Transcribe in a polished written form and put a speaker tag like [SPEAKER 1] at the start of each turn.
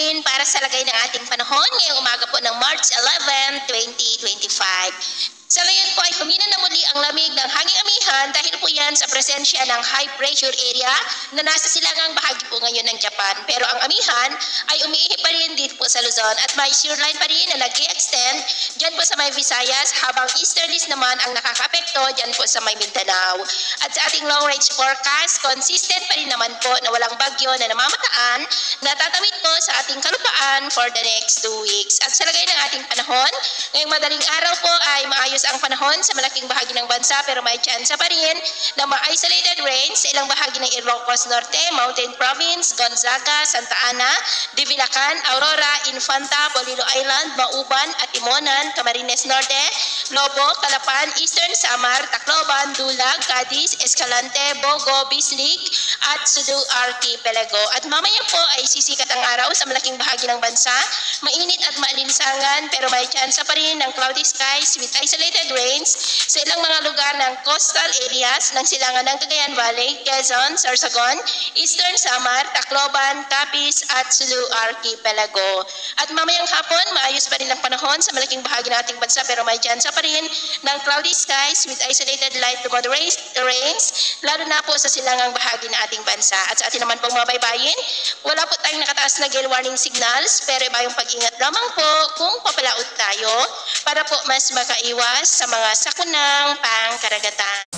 [SPEAKER 1] natin para sa lagay ng ating panahon ngayong umaga po ng March 11, 2025. Sa ngayon po ay humina na muli ang lamig ng hanging amihan dahil po yan sa presensya ng high pressure area na nasa silangang bahagi po ngayon ng Japan. Pero ang amihan ay umiihi pa rin dito po sa Luzon at may shear line pa rin na nag-i-extend dyan po sa may Visayas habang easterlies naman ang nakaka-apekto dyan po sa may Mindanao. At sa ating long range forecast, consistent pa rin naman po na walang bagyo na namamataan na tatawid po sa ating kalupaan for the next 2 weeks. At sa lagay ng ating panahon, ngayong madaling araw po ay maayos ang panahon sa malaking bahagi ng bansa pero may tsansa pa rin na ma-isolated rain sa ilang bahagi ng Ilocos Norte, Mountain Province, Gonzaga, Santa Ana, Divilacan, Aurora, Infanta, Polillo Island, Mauban at Timonan, Camarines Norte, Lobo, Calapan, Eastern Samar, Tacloban, Dulag, Cadiz, Escalante, Bogo, Bislig at Sudu Archipelago. At mamaya po ay sisikat ang araw sa malaking bahagi ng bansa, mainit at maalinsangan pero may tsansa pa rin ng cloudy skies with isolated rains sa ilang mga lugar ng coastal areas ng silangan ng Cagayan Valley, Quezon, Sorsogon, Eastern Samar, Tacloban, Capiz at Sulu Archipelago. At mamayang hapon, maayos pa rin ang panahon sa malaking bahagi ng ating bansa pero may tsansa pa rin ng cloudy skies with isolated light to moderate rains, lalo na po sa silangang bahagi ng ating bansa. At sa atin naman pong mga baybayin, wala po tayong nakataas na gale warning signals pero iba yung pag-ingat lamang po kung papalaot tayo para po mas makaiwas sa mga sakunang pangkaragatan.